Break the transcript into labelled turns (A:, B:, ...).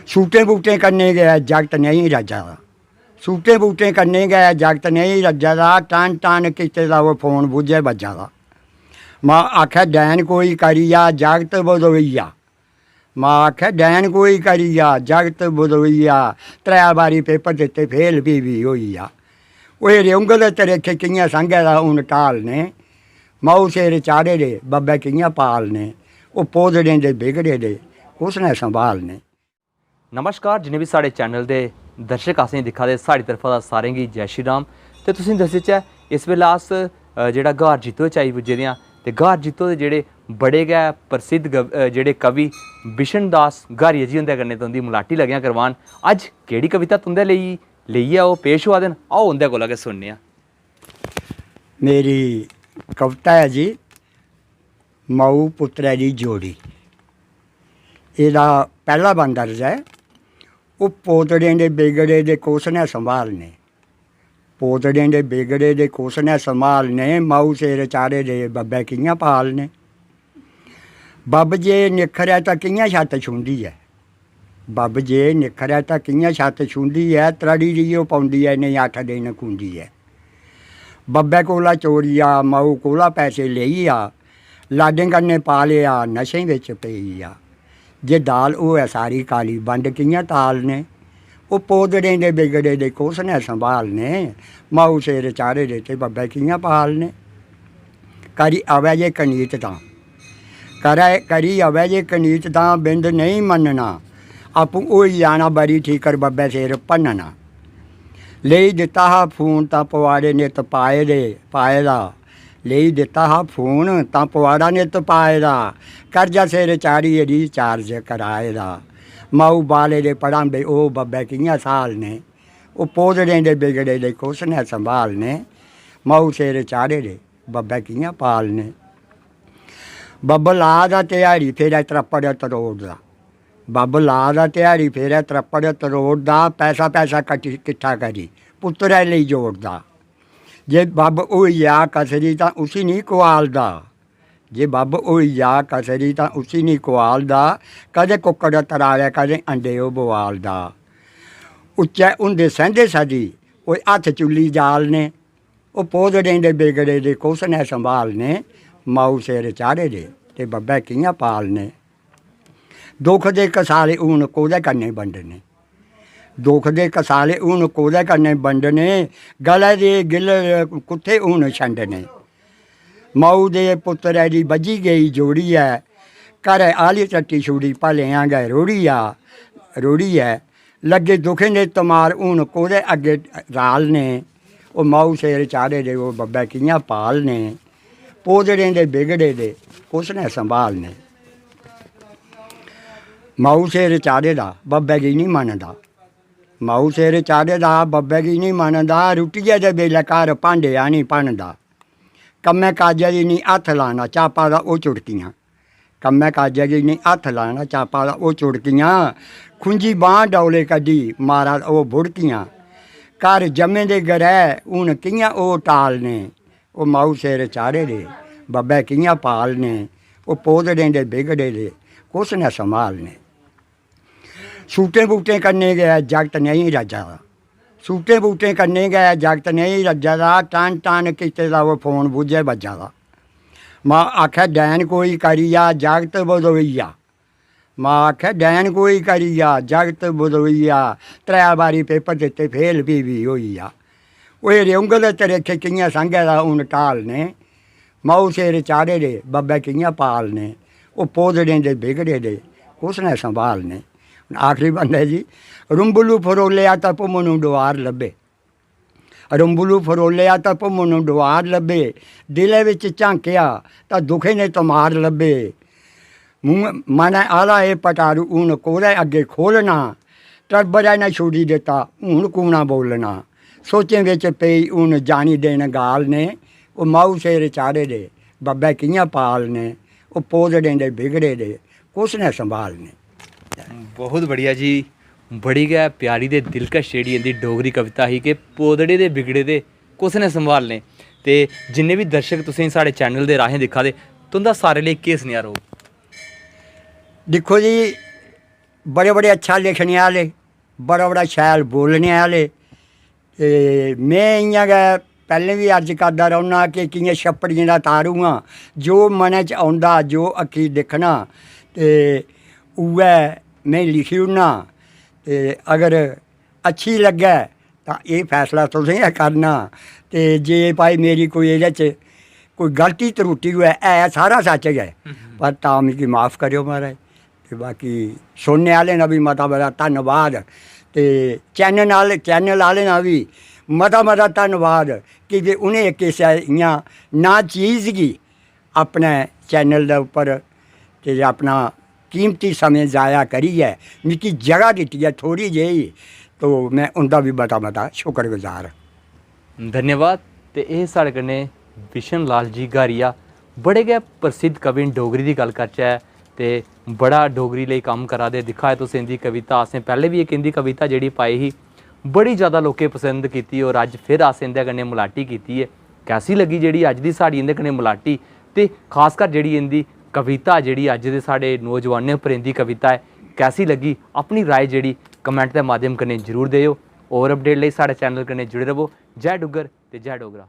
A: सूटे बूटे करने गया जगत नहीं रजा दा, सूटे बूटे करने गया जगत नहीं रजा दा, टन टन किते दा वो फोन बुझे बजा दा। मां आख्या डैन कोई करिया जगत बदोईया, मां आख्या डैन कोई करिया जगत बदोईया, त्रै बारी पेपर दिते फेल भी होई आ। ओए रेउंगल तेरे कियां संघे दा हून टालने, माऊ सिर चाढ़े दे बब्बे कियां पालने, वो पोदड़े दे बिगड़े दे उसने संभालने।
B: नमस्कार जिन्हें भी साढ़े चैनल के दर्शक असें दिक्खा दे साड़ी तरफा दा सारें गी जय श्री राम। तो तुसीं दस्सेआ इस वेल्ले अस जेह्ड़ा ग्हार जित्तो च आई पुज्जे दे आं ते ग्हार जित्तो दे जेह्ड़े बड़े गै प्रसिद्ध जेह्ड़े कवि बिशन दास ग्हारिया जी हुंदे कन्नै तुंदी मलाटी लग्गेआं करवान। अज्ज केह्ड़ी कविता तुंदे लेइयै ओह् पेश होआ दे न, आओ उंदे कोला गै सुनने आं।
A: मेरी कविता है जी माऊ पुत्रै दी जोड़ी। एह्दा पैह्ला बंदरज है, वो पोतड़ें दे बिगड़े दे कुसने संभालने, पोतड़ें दे बिगड़े दे कुसने संभालने, माऊ सिर चाढ़े दे बब्बे कियां पालने। बब्ब जे निखरै तां कियां छत्त छूंदी है, बब्ब जे निखरै तां कियां छत्त छूंदी है, त्रड़ी दी ओह् पौंदी है नेईं 8 दिन कुंदी है। बब्बे कोला चोरिया माऊ कोला पैसे लेई आ, लाडें कन्नै पालिया नशें बिच पेई आ। जे दाल होऐ सारी काली बंड कियां तालने, वो पोदड़ें दे बिगड़े दे कुसने संभालने, माऊ सिर चाढ़े दे ते बब्बे कियां पालने। करी अवै जे कनीत तां करी अवै जे कनीत तां बिंद नहीं मनना, आपूं होई जाना बड़ी ठीकर बब्बे सिर भन्नना। लेई दित्ता हा फोन तां पवाड़े नित पाए दा, लेई दित्ता हा फोन तां पवाड़ा नित पाए दा, कर्जा सिर चाढ़िए रिचार्ज कराए दा। माऊ बाले दे पढ़ांबे ओह् बब्बे कियां सालने, ओह् पोदड़ें दे बिगड़े दे कुसने संभालने, माऊ सिर चाढ़े दे बब्बे कियां पालने। बब्ब ला दा ध्याड़ी फेरै त्रप्पड़ तरोड़ दा, बब्ब ला दा ध्याड़ी फेरै त्रप्पड़ तरोड़ दा, पैसा पैसा किट्ठा करी पुत्तरै लेई जोड़दा। जे बब्ब होई जा कसरी तां उसी नहीं कुआलदा, जे बब्ब होई जा कसरी तां उसी नहीं कुआलदा, कदें कुक्कड़ तरावे कदें अंडे ओह् बोआलदा। उच्चे हुंदे सैंदे सदी ओए हत्थ चुल्ली जालने, ओह् पोदड़ें दे बिगड़े दे कुसने संभालने, माऊ सिर चाढ़े दे ते बब्बे कियां पालने। दुख दे कसाले हून कोह्दे कन्नै बंडने, दुख दे कसाले हून कोह्दे कन्नै बंडने, गले दे गिल कुत्थे हून छंडने। माऊ दे पुत्तरै दी बज्झी गेई जोड़ी ऐ, घरै आह्ली चट्टी छुड़ी भलेआं गै रोड़ी ऐ। लग्गे दुखें दे तमार हून कोह्दे अग्गे रालने, ओह् माऊ सिर चाढ़े दे ओह् बब्बे कियां पालने, पोदड़ें दे बिगड़े दे कुसने संभालने। माऊ सिर चाढ़े दा बब्बे गी नहीं मनदा, माऊ सिर चाढ़े दा बब्बे गी नहीं मनदा, रुट्टियै दे बेल्लै घर भांडेआ नहीं भनदा। कम्मै काजै गी नहीं हत्थ लाना चापा दा ओह् चुटकियां, कम्मै काजै गी नहीं हत्थ लाना चापा दा ओह् चुटकियां, खुंजी बांह् डौले कड्ढी मारा ओह् बुड़कियां। घर जम्मे दे गरै हून कियां ओह् टालने, ओह् माऊ सिर चाढ़े दे बब्बे कियां पालने, ओह् पोदड़ें दे बिगड़े दे कुसने संभालने। सूटें बूटें कन्नै गै जगत नहीं रजा दा, सूटें बूटें कन्नै गै जगत नहीं रजा दा, टन टन किते दा वो फोन बुझे बज्जा दा। मां आख्या डैन कोई करिया जगत बदोईया, मां आख्या डैन कोई करिया जगत बदोईया, त्रै बारी पेपर दिते फेल भी होई आ। ओए रेउंगल तेरे कियां संघे दा हून टालने, माऊ सिर चाढ़े दे बब्बे कियां पालने, ओह् पोदड़ें दे बिगड़े दे कुसने संभालने। आखिरी बंदा जी रुंबलू फरोलिया तां भुम्म नूं डुआर लब्भे, रुंबलू फरोलिया तां भुम्म नूं डुआर लब्भे, दिलै विच झांकिया तां दुखे ने तमार लब्भे। मूंह मनै आह्ला एह् पटारू हून कोह्दे अग्गे खोलना, टब्बरै ने छुड़ी दित्ता हून कूना बोलना। सोचें बिच पेई हून जानी देन गालने, ओह् माऊ सिर चाढ़े दे बब्बे कियां पालने, ओह् पोदड़ें दे बिगड़े दे कुसने संभालने।
B: बहुत बढ़िया जी, बड़ी गै प्यारी ते दिलकश जेह्ड़ी इंदी डोगरी कविता ही कि पोदड़े दे बिगड़े दे कुसने संभालने। ते जिन्ने भी दर्शक तुसें साढ़े चैनल दे राहें दिक्खा दे, तुंदा सारे लेई केह् सनेहा रौह्ग?
A: दिक्खो जी बड़े बड़े अच्छा लिखने आह्ले, बड़ा बड़ा शैल बोलने आह्ले। ते मैं इ'यां गै पैह्लें भी अर्ज करदा रौह्ना कि कि'यां छप्पड़ियें दा तारू आं, जो मनै च औंदा, जो अक्खी दिक्खना ते उ'ऐ में लिखी ओड़ना। ते अगर अच्छी लग्गै तां एह् फैसला तुसें गै करना। ते जे भाई मेरी कोई एह्दे च कोई गलती त्रुटि होऐ, है सारा सच्च गै, पर तां मिगी माफ़ करेओ महाराज। ते बाकी सुनने आह्लें दा भी मता मता धन्नवाद, ते चैनल आह्लें दा भी मता मता धन्नवाद कि जे उ'नें इक इस इ'यां ना चीज़ गी अपने चैनल दे उप्पर ते अपना कीमती समें ज़ाया करियै मिगी जगह दित्ती ऐ थोड़ी जेही, तो मैं उं'दा भी मता मता शुक्रगुजार।
B: धन्यवाद। ते एह् साढ़े कन्नै बिशन लाल जी गारिया, बड़े गै प्रसिद्ध कवि न। डोगरी दी गल्ल करचै ते बड़ा डोगरी लेई कम्म करा दे। दिक्खा तुस इंदी कविता, असें पैह्लें भी इक इंदी कविता जेह्ड़ी पाई ही, बड़ी ज़्यादा लोकें पसंद कीती, और अज्ज फिर अस इंदे कन्नै मलाटी कीती है। कैसी लगी जेह्ड़ी अज्ज दी साढ़ी इंदे कन्नै मलाटी, ते खासकर जेह्ड़ी इंदी कविता जेह्ड़ी अज्ज दे साढ़े नौजवानें उप्पर इंदी कविता है, कैसी लगी अपनी राय जेह्ड़ी कमेंट दे माध्यम कन्नै जरूर देओ। और अपडेट लेई साढ़े चैनल कन्नै जुड़े रवो। जय डुग्गर ते जय डोगरा।